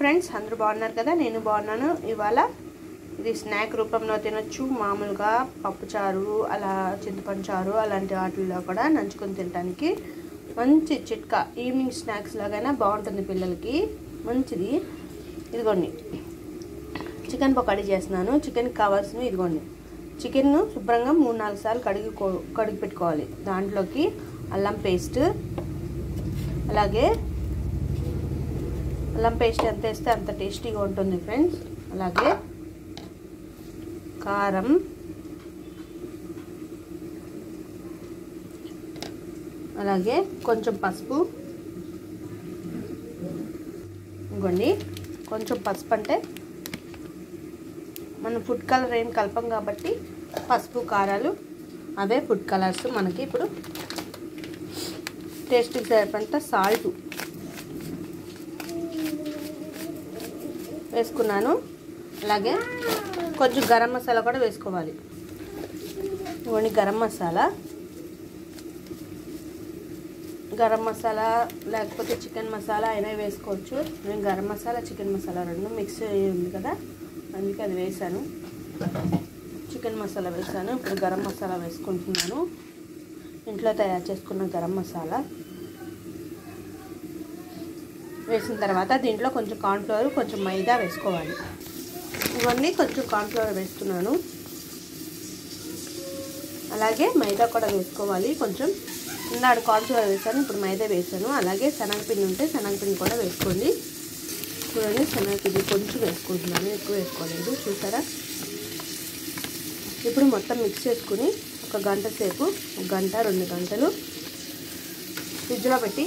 Friends, అందరూ బాగున్నారు కదా? నేను బాగున్నాను. ఇవాళ ఇది స్నాక్ రూపంలో తినొచ్చు. మామూలుగా పప్పుచారు, అలా చింతపండు చారు అలాంటి వాటిల్లో కూడా నంచుకొని తినడానికి మంచి చిట్కా. ఈవినింగ్ స్నాక్స్ లాగైనా బాగుంటుంది పిల్లలకి, మంచిది. ఇదిగోండి, చికెన్ పకోడీ చేస్తున్నాను. చికెన్కి కావాల్సినవి ఇదిగోండి. చికెన్ను శుభ్రంగా 3-4 సార్లు కడిగి పెట్టుకోవాలి. దాంట్లోకి అల్లం పేస్ట్, అలాగే అల్లం పేస్ట్ ఎంత వేస్తే అంత టేస్టీగా ఉంటుంది ఫ్రెండ్స్. అలాగే కారం, అలాగే కొంచెం పసుపు. ఇదిగోండి, కొంచెం పసుపు అంటే మనం ఫుడ్ కలర్ ఏం కలపం కాబట్టి పసుపు కారాలు అవే ఫుడ్ కలర్స్ మనకి. ఇప్పుడు టేస్ట్కి సరిపడంత సాల్ట్ వేసుకున్నాను. అలాగే కొంచెం గరం మసాలా కూడా వేసుకోవాలి. ఇవన్నీ గరం మసాలా లేకపోతే చికెన్ మసాలా అయినా వేసుకోవచ్చు. నేను గరం మసాలా, చికెన్ మసాలా రెండు మిక్స్ అయ్యి ఉంది కదా, అందుకే అది వేసాను. చికెన్ మసాలా వేసాను. ఇప్పుడు గరం మసాలా వేసుకుంటున్నాను. ఇంట్లో తయారు చేసుకున్న గరం మసాలా వేసిన తర్వాత దీంట్లో కొంచెం కార్న్ఫ్లవర్, కొంచెం మైదా వేసుకోవాలి. ఇవన్నీ కొంచెం కార్న్ఫ్లవర్ వేస్తున్నాను. అలాగే మైదా కూడా వేసుకోవాలి కొంచెం. ఇందాడు కార్న్ఫ్లవర్ వేసాను, ఇప్పుడు మైదా వేసాను. అలాగే శనగపిండి ఉంటే శనగపిండి కూడా వేసుకోండి. చూడండి, శనగపిండి కొంచెం వేసుకుంటున్నాను, ఎక్కువ వేసుకోలేదు. చూసారా? ఇప్పుడు మొత్తం మిక్స్ చేసుకుని ఒక గంట సేపు, 1 గంట 2 గంటలు ఫ్రిడ్జ్లో పెట్టి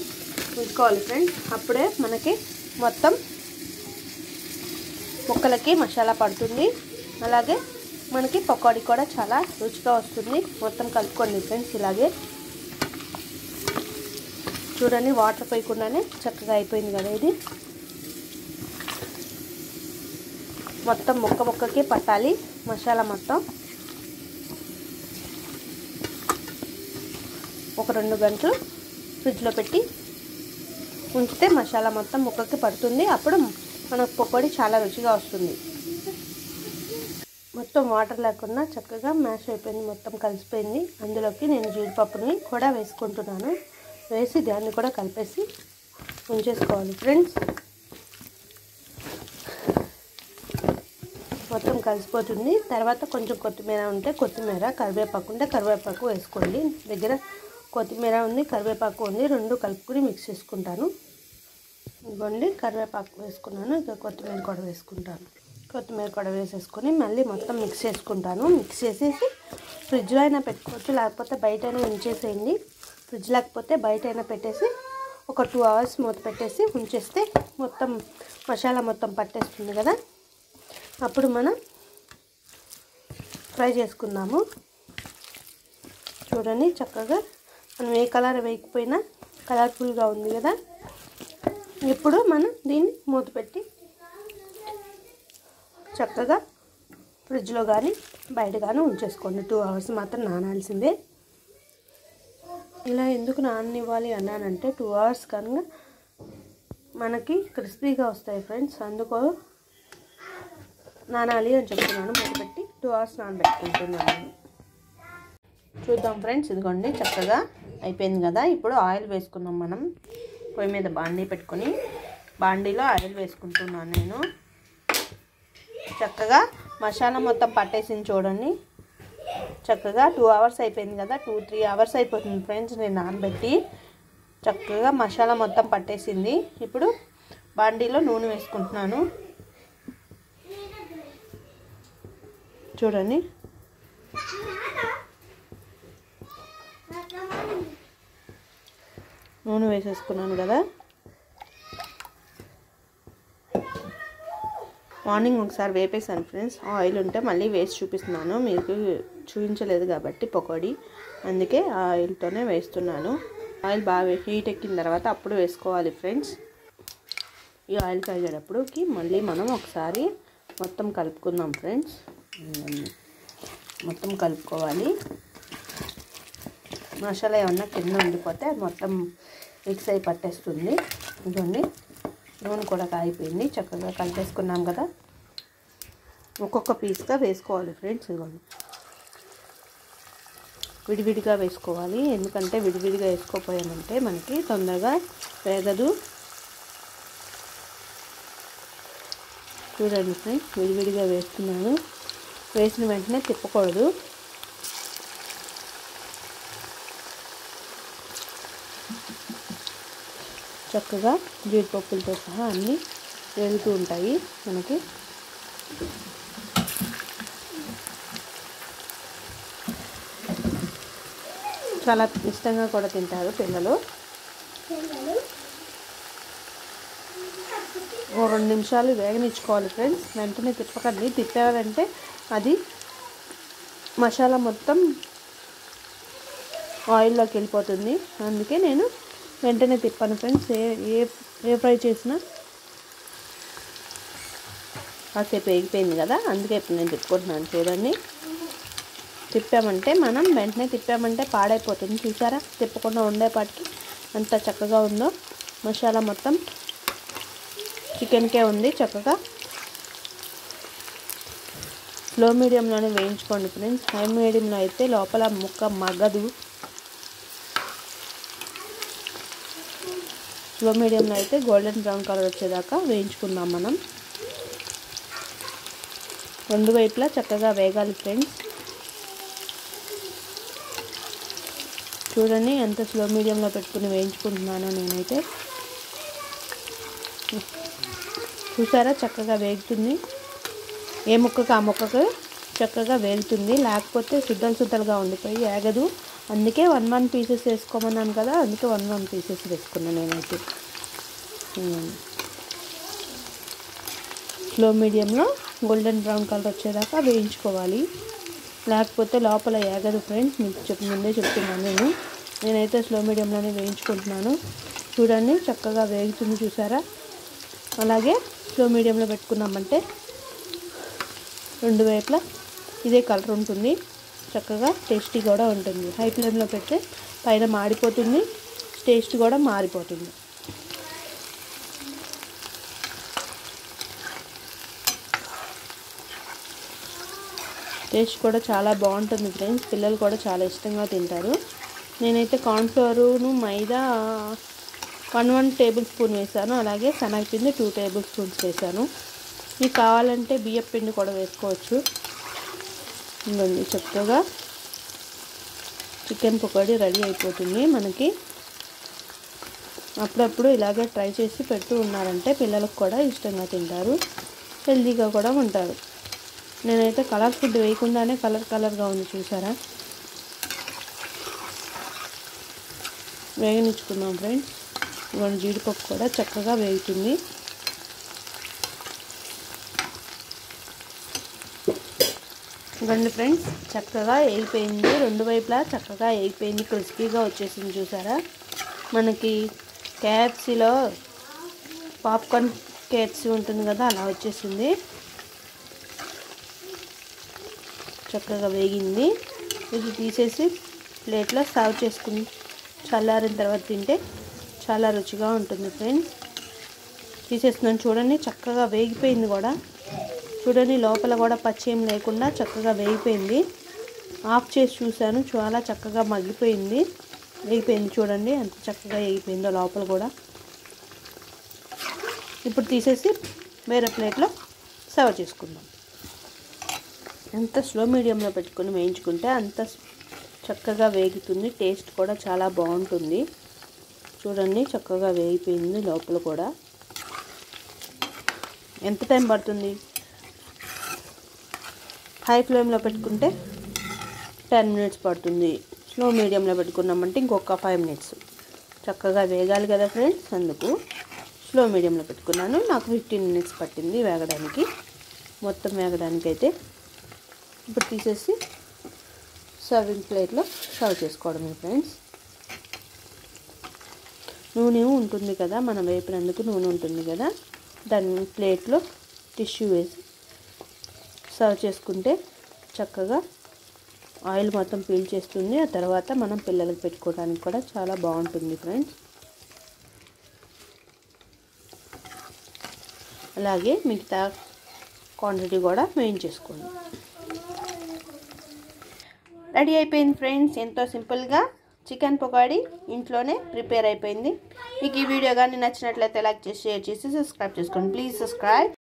ఉంచుకోవాలి ఫ్రెండ్స్. అప్పుడే మనకి మొత్తం ముక్కలకి మసాలా పడుతుంది. అలాగే మనకి పకోడీ కూడా చాలా రుచిగా వస్తుంది. మొత్తం కలుపుకోండి ఫ్రెండ్స్. ఇలాగే చూడండి, వాటర్ పోయకుండానే చక్కగా అయిపోయింది కదా. ఇది మొత్తం ముక్కకి పట్టాలి మసాలా మొత్తం. ఒక 2 గంటలు ఫ్రిడ్జ్లో పెట్టి ఉంచితే మసాలా మొత్తం ముక్కకి పడుతుంది. అప్పుడు మనకు పకోడీ చాలా రుచిగా వస్తుంది. మొత్తం వాటర్ లేకుండా చక్కగా మ్యాష్ అయిపోయింది, మొత్తం కలిసిపోయింది. అందులోకి నేను జీడిపప్పుని కూడా వేసుకుంటున్నాను. వేసి దాన్ని కూడా కలిపేసి ఉంచేసుకోవాలి ఫ్రెండ్స్. మొత్తం కలిసిపోతుంది. తర్వాత కొంచెం కొత్తిమీర ఉంటే కొత్తిమీర, కరివేపాకు ఉంటే కరివేపాకు వేసుకోండి. దగ్గర కొత్తిమీర ఉంది, కరివేపాకు ఉంది, రెండు కలుపుకొని మిక్స్ చేసుకుంటాను. ఇదిగోండి, కరివేపాకు వేసుకున్నాను. ఇక కొత్తిమీర కూడా వేసుకుంటాను. కొత్తిమీర కూడా వేసేసుకొని మళ్ళీ మొత్తం మిక్స్ చేసుకుంటాను. మిక్స్ చేసేసి ఫ్రిడ్జ్లో అయినా పెట్టుకోవచ్చు, లేకపోతే బయట అయినా ఉంచేసేయండి. ఫ్రిడ్జ్ లేకపోతే బయట అయినా పెట్టేసి ఒక 2 అవర్స్ మూత పెట్టేసి ఉంచేస్తే మొత్తం మసాలా మొత్తం పట్టేస్తుంది కదా. అప్పుడు మనం ఫ్రై చేసుకుందాము. చూడండి, చక్కగా మనం ఏ కలర్ వేయకపోయినా కలర్ఫుల్గా ఉంది కదా. ఇప్పుడు మనం దీన్ని మూత పెట్టి చక్కగా ఫ్రిడ్జ్లో కానీ బయట కానీ ఉంచేసుకోండి. 2 అవర్స్ మాత్రం నానాల్సిందే. ఇలా ఎందుకు నాననివ్వాలి అన్నానంటే 2 అవర్స్ కనుక మనకి క్రిస్పీగా వస్తాయి ఫ్రెండ్స్, అందుకో నానాలి అని చెప్తున్నాను. మూత పెట్టి 2 అవర్స్ నానబెట్టుకుంటున్నాను. చూద్దాం ఫ్రెండ్స్. ఇదిగోండి, చక్కగా అయిపోయింది కదా. ఇప్పుడు ఆయిల్ వేసుకుందాం. మనం పొయ్యి మీద బాండీ పెట్టుకొని బాండీలో ఆయిల్ వేసుకుంటున్నాను నేను. చక్కగా మసాలా మొత్తం పట్టేసింది చూడండి. చక్కగా 2 అవర్స్ అయిపోయింది కదా. 2-3 అవర్స్ అయిపోతుంది ఫ్రెండ్స్ నేను నానబెట్టి. చక్కగా మసాలా మొత్తం పట్టేసింది. ఇప్పుడు బాండీలో నూనె వేసుకుంటున్నాను. చూడండి, నూనె వేసేసుకున్నాను కదా. మార్నింగ్ ఒకసారి వేపేసాను ఫ్రెండ్స్. ఆయిల్ ఉంటే మళ్ళీ వేసి చూపిస్తున్నాను, మీకు చూపించలేదు కాబట్టి పకోడీ, అందుకే ఆయిల్తోనే వేస్తున్నాను. ఆయిల్ బాగా హీట్ ఎక్కిన తర్వాత అప్పుడు వేసుకోవాలి ఫ్రెండ్స్. ఈ ఆయిల్ కాగేటప్పుడుకి మళ్ళీ మనం ఒకసారి మొత్తం కలుపుకుందాం ఫ్రెండ్స్. మొత్తం కలుపుకోవాలి. మసాలా ఏమన్నా కింద ఉండిపోతే మొత్తం మిక్స్ అయి పట్టేస్తుంది. ఇదిగోండి, నూనె కూడా కాగిపోయింది. చక్కగా కలిపేసుకున్నాం కదా. ఒక్కొక్క పీస్గా వేసుకోవాలి ఫ్రెండ్స్. ఇదిగోండి, విడివిడిగా వేసుకోవాలి. ఎందుకంటే విడివిడిగా వేసుకోపోయామంటే మనకి తొందరగా వేగదు. చూడండి ఫ్రెండ్స్, విడివిడిగా వేస్తున్నాను. వేసిన వెంటనే తిప్పకూడదు. చక్కగా జీడిపప్పులతో సహా అన్నీ వేగుతూ ఉంటాయి మనకి. చాలా ఇష్టంగా కూడా తింటారు పిల్లలు. ఓ 2 నిమిషాలు వేగనిచ్చుకోవాలి ఫ్రెండ్స్. వెంటనే తిప్పకండి. తిప్పారంటే అది మసాలా మొత్తం ఆయిల్లోకి వెళ్ళిపోతుంది. అందుకే నేను వెంటనే తిప్పాను ఫ్రెండ్స్. ఏ ఫ్రై చేసినా కాసేపు వేగిపోయింది కదా, అందుకే ఇప్పుడు నేను తిప్పుకుంటున్నాను. చూడండి, తిప్పామంటే మనం వెంటనే తిప్పామంటే పాడైపోతుంది. చూసారా, తిప్పకుండా ఉండేపాటికి ఎంత చక్కగా ఉందో. మసాలా మొత్తం చికెన్కే ఉంది. చక్కగా లో మీడియంలోనే వేయించుకోండి ఫ్రెండ్స్. హై మీడియంలో అయితే లోపల ముక్క మగ్గదు. లో మీడియంలో అయితే గోల్డెన్ బ్రౌన్ కలర్ వచ్చేదాకా వేయించుకుందాం మనం. రెండు వైపులా చక్కగా వేగాలి ఫ్రెండ్స్. చూడండి ఎంత స్లో మీడియంలో పెట్టుకుని వేయించుకుంటున్నానో నేనైతే. చూసారా, చక్కగా వేగుతుంది. ఏ ముక్కకు ఆ ముక్కకు చక్కగా వేగుతుంది. లేకపోతే సుద్దలుగా ఉండిపోయి వేగదు. అందుకే 1 పీసెస్ వేసుకోమన్నాను కదా, అందుకే 1 పీసెస్ వేసుకున్నాను నేనైతే. స్లో మీడియంలో గోల్డెన్ బ్రౌన్ కలర్ వచ్చేదాకా వేయించుకోవాలి. లేకపోతే లోపల వేగదు ఫ్రెండ్స్. మీకు ముందే చెప్తున్నాను. నేనైతే స్లో మీడియంలోనే వేయించుకుంటున్నాను. చూడండి, చక్కగా వేగుతుంది. చూసారా, అలాగే స్లో మీడియంలో పెట్టుకున్నామంటే రెండు వైపులా ఇదే కలర్ ఉంటుంది. చక్కగా టేస్టీ కూడా ఉంటుంది. హై ఫ్లేమ్లో పెడితే పైన మాడిపోతుంది, టేస్ట్ కూడా మారిపోతుంది. టేస్ట్ కూడా చాలా బాగుంటుంది ఫ్రెండ్స్. పిల్లలు కూడా చాలా ఇష్టంగా తింటారు. నేనైతే కార్న్ఫ్లోరును మైదా 1 టేబుల్ స్పూన్ వేసాను. అలాగే శనగపిండి 2 టేబుల్ స్పూన్స్ వేసాను. మీకు కావాలంటే బియ్యం పిండి కూడా వేసుకోవచ్చు. ఇంకొంచెం చక్కగా చికెన్ పకోడీ రెడీ అయిపోతుంది మనకి. అప్పుడప్పుడు ఇలాగే ట్రై చేసి పెడుతూ ఉన్నారంటే పిల్లలకు కూడా ఇష్టంగా తింటారు, హెల్తీగా కూడా ఉంటారు. నేనైతే కలర్ ఫుడ్ వేయకుండానే కలర్గా ఉంది. చూసారా, వేగనిచ్చుకున్నాం ఫ్రెండ్స్. ఇవన్నీ జీడిపప్పు కూడా చక్కగా వేగుతుంది. ఇవ్వండి ఫ్రెండ్స్, చక్కగా వేగిపోయింది. రెండు వైపులా చక్కగా వేగిపోయింది, క్రిస్పీగా వచ్చేసింది. చూసారా, మనకి కేఎఫ్సీలో పాప్కార్న్ కేఎఫ్సీ ఉంటుంది కదా, అలా వచ్చేసింది. చక్కగా వేగింది. ఇది తీసేసి ప్లేట్లో సర్వ్ చేసుకుని చల్లారిన తర్వాత తింటే చాలా రుచిగా ఉంటుంది ఫ్రెండ్స్. తీసేస్తున్నాను. చూడండి, చక్కగా వేగిపోయింది కూడా. చూడండి, లోపల కూడా పచ్చి ఏం లేకుండా చక్కగా వేగిపోయింది. ఆఫ్ చేసి చూశాను, చాలా చక్కగా మగ్గిపోయింది, వేగిపోయింది. చూడండి ఎంత చక్కగా వేగిపోయిందో లోపల కూడా. ఇప్పుడు తీసేసి వేరే ప్లేట్లో సర్వ్ చేసుకుందాం. ఎంత స్లో మీడియంలో పెట్టుకొని వేయించుకుంటే అంత చక్కగా వేగుతుంది. టేస్ట్ కూడా చాలా బాగుంటుంది. చూడండి, చక్కగా వేగిపోయింది లోపల కూడా. ఎంత టైం పడుతుంది? హై ఫ్లేమ్లో పెట్టుకుంటే 10 మినిట్స్ పడుతుంది. స్లో మీడియంలో పెట్టుకున్నామంటే ఇంకొక 5 మినిట్స్. చక్కగా వేగాలి కదా ఫ్రెండ్స్, అందుకు స్లో మీడియంలో పెట్టుకున్నాను. నాకు 15 మినిట్స్ పట్టింది వేగడానికి, మొత్తం వేగడానికి అయితే. ఇప్పుడు తీసేసి సర్వింగ్ ప్లేట్లో సర్వ్ చేసుకోవడమే ఫ్రెండ్స్. నూనె ఉంటుంది కదా, మనం వేపినందుకు నూనె ఉంటుంది కదా, దాన్ని ప్లేట్లో టిష్యూ వేసి సర్వ్ చేసుకుంటే చక్కగా ఆయిల్ మొత్తం పీల్చేస్తుంది. ఆ తర్వాత మనం పిల్లలకు పెట్టుకోవడానికి కూడా చాలా బాగుంటుంది ఫ్రెండ్స్. అలాగే మిగతా క్వాంటిటీ కూడా వేయించేసుకోండి. రెడీ అయిపోయింది ఫ్రెండ్స్. ఎంతో సింపుల్గా చికెన్ పకోడీ ఇంట్లోనే ప్రిపేర్ అయిపోయింది. మీకు ఈ వీడియో కానీ నచ్చినట్లయితే లైక్ చేసి, షేర్ చేసి, సబ్స్క్రైబ్ చేసుకోండి. Please subscribe.